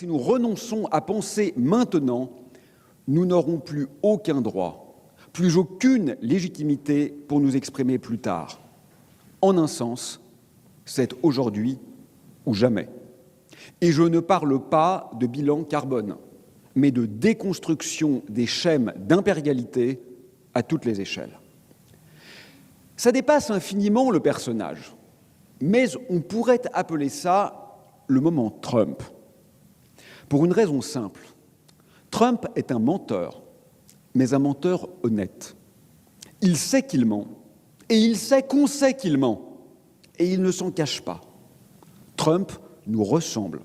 si nous renonçons à penser maintenant, nous n'aurons plus aucun droit, plus aucune légitimité pour nous exprimer plus tard. En un sens, c'est aujourd'hui ou jamais. Et je ne parle pas de bilan carbone, mais de déconstruction des schèmes d'impérialité à toutes les échelles. Ça dépasse infiniment le personnage, mais on pourrait appeler ça le moment Trump. Pour une raison simple, Trump est un menteur, mais un menteur honnête. Il sait qu'il ment, et il sait qu'on sait qu'il ment, et il ne s'en cache pas. Trump nous ressemble.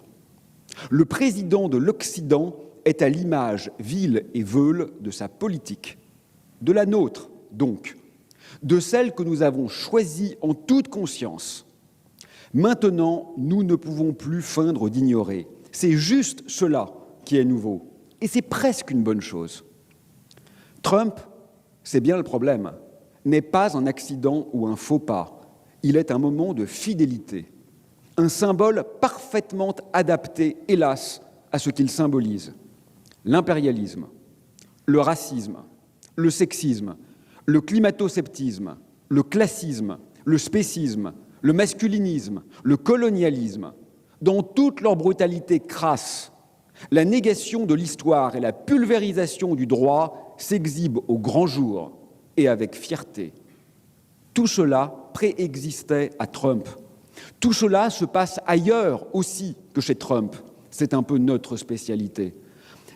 Le président de l'Occident est à l'image vile et veule de sa politique, de la nôtre donc, de celle que nous avons choisie en toute conscience. Maintenant, nous ne pouvons plus feindre d'ignorer. C'est juste cela qui est nouveau, et c'est presque une bonne chose. Trump, c'est bien le problème, n'est pas un accident ou un faux pas. Il est un moment de fidélité, un symbole parfaitement adapté, hélas, à ce qu'il symbolise. L'impérialisme, le racisme, le sexisme, le climato-sceptisme, le classisme, le spécisme, le masculinisme, le colonialisme, dans toute leur brutalité crasse, la négation de l'histoire et la pulvérisation du droit s'exhibent au grand jour et avec fierté. Tout cela préexistait à Trump. Tout cela se passe ailleurs aussi que chez Trump. C'est un peu notre spécialité.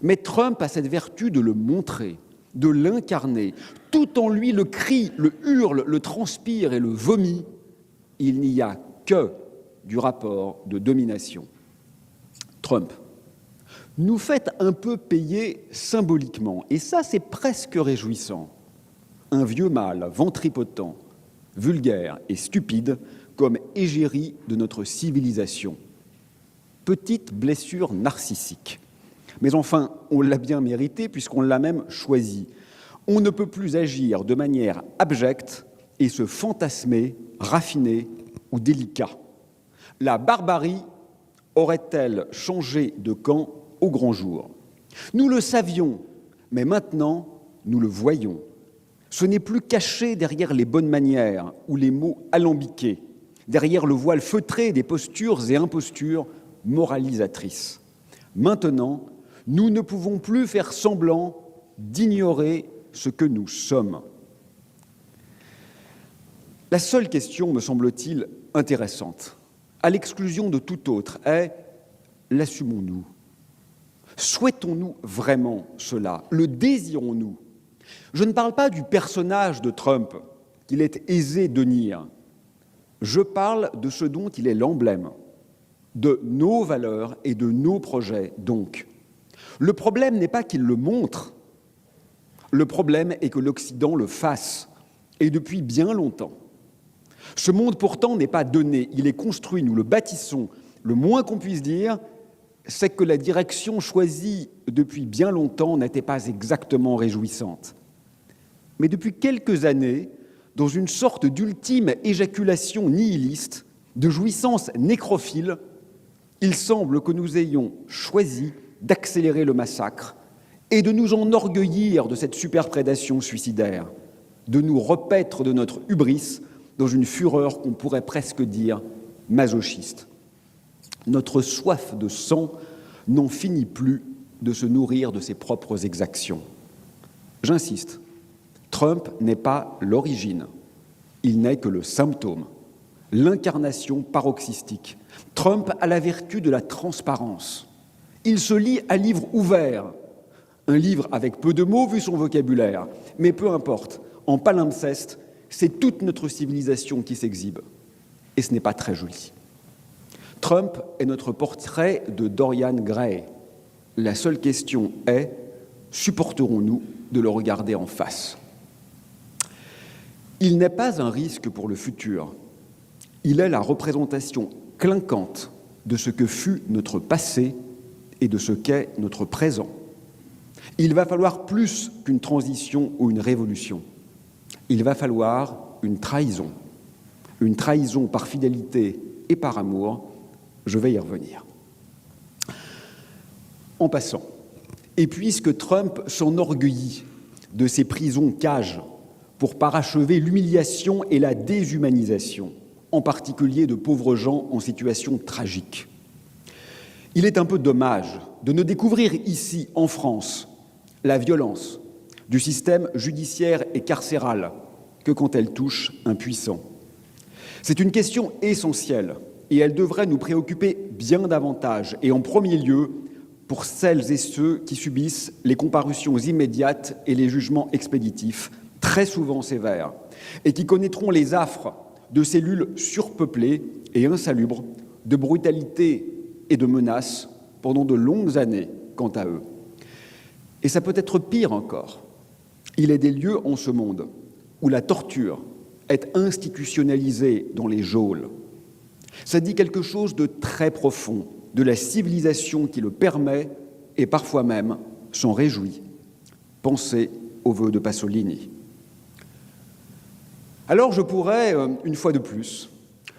Mais Trump a cette vertu de le montrer, de l'incarner. Tout en lui le crie, le hurle, le transpire et le vomit. Il n'y a que du rapport de domination. Trump nous fait un peu payer symboliquement, et ça c'est presque réjouissant. Un vieux mâle ventripotent, vulgaire et stupide, comme égérie de notre civilisation. Petite blessure narcissique. Mais enfin, on l'a bien mérité puisqu'on l'a même choisi. On ne peut plus agir de manière abjecte et se fantasmer, raffiné ou délicat. La barbarie aurait-elle changé de camp au grand jour? Nous le savions, mais maintenant, nous le voyons. Ce n'est plus caché derrière les bonnes manières ou les mots alambiqués, derrière le voile feutré des postures et impostures moralisatrices. Maintenant, nous ne pouvons plus faire semblant d'ignorer ce que nous sommes. La seule question, me semble-t-il, intéressante, à l'exclusion de tout autre, est l'assumons-nous? Souhaitons-nous vraiment cela? Le désirons-nous? Je ne parle pas du personnage de Trump, qu'il est aisé de nier. Je parle de ce dont il est l'emblème, de nos valeurs et de nos projets, donc. Le problème n'est pas qu'il le montre, le problème est que l'Occident le fasse, et depuis bien longtemps. Ce monde, pourtant, n'est pas donné, il est construit, nous le bâtissons. Le moins qu'on puisse dire, c'est que la direction choisie depuis bien longtemps n'était pas exactement réjouissante. Mais depuis quelques années, dans une sorte d'ultime éjaculation nihiliste, de jouissance nécrophile, il semble que nous ayons choisi d'accélérer le massacre et de nous enorgueillir de cette superprédation suicidaire, de nous repaître de notre hubris dans une fureur qu'on pourrait presque dire masochiste. Notre soif de sang n'en finit plus de se nourrir de ses propres exactions. J'insiste, Trump n'est pas l'origine, il n'est que le symptôme, l'incarnation paroxystique. Trump a la vertu de la transparence. Il se lit à livre ouvert, un livre avec peu de mots vu son vocabulaire, mais peu importe, en palimpseste, c'est toute notre civilisation qui s'exhibe. Et ce n'est pas très joli. Trump est notre portrait de Dorian Gray. La seule question est, supporterons-nous de le regarder en face? Il n'est pas un risque pour le futur. Il est la représentation clinquante de ce que fut notre passé et de ce qu'est notre présent. Il va falloir plus qu'une transition ou une révolution. Il va falloir une trahison par fidélité et par amour. Je vais y revenir. En passant, et puisque Trump s'enorgueillit de ses prisons-cages pour parachever l'humiliation et la déshumanisation, en particulier de pauvres gens en situation tragique, il est un peu dommage de ne découvrir ici, en France, la violence du système judiciaire et carcéral que quand elle touche un puissant. C'est une question essentielle et elle devrait nous préoccuper bien davantage, et en premier lieu pour celles et ceux qui subissent les comparutions immédiates et les jugements expéditifs, très souvent sévères, et qui connaîtront les affres de cellules surpeuplées et insalubres, de brutalité et de menaces pendant de longues années, quant à eux. Et ça peut être pire encore. Il est des lieux en ce monde où la torture est institutionnalisée dans les geôles. Ça dit quelque chose de très profond de la civilisation qui le permet et parfois même s'en réjouit. Pensez aux vœux de Pasolini. Alors je pourrais, une fois de plus,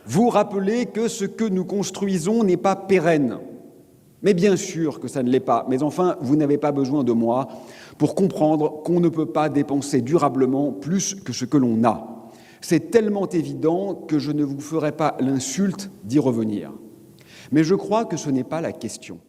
vous rappeler que ce que nous construisons n'est pas pérenne. Mais bien sûr que ça ne l'est pas. Mais enfin, vous n'avez pas besoin de moi pour comprendre qu'on ne peut pas dépenser durablement plus que ce que l'on a. C'est tellement évident que je ne vous ferai pas l'insulte d'y revenir. Mais je crois que ce n'est pas la question.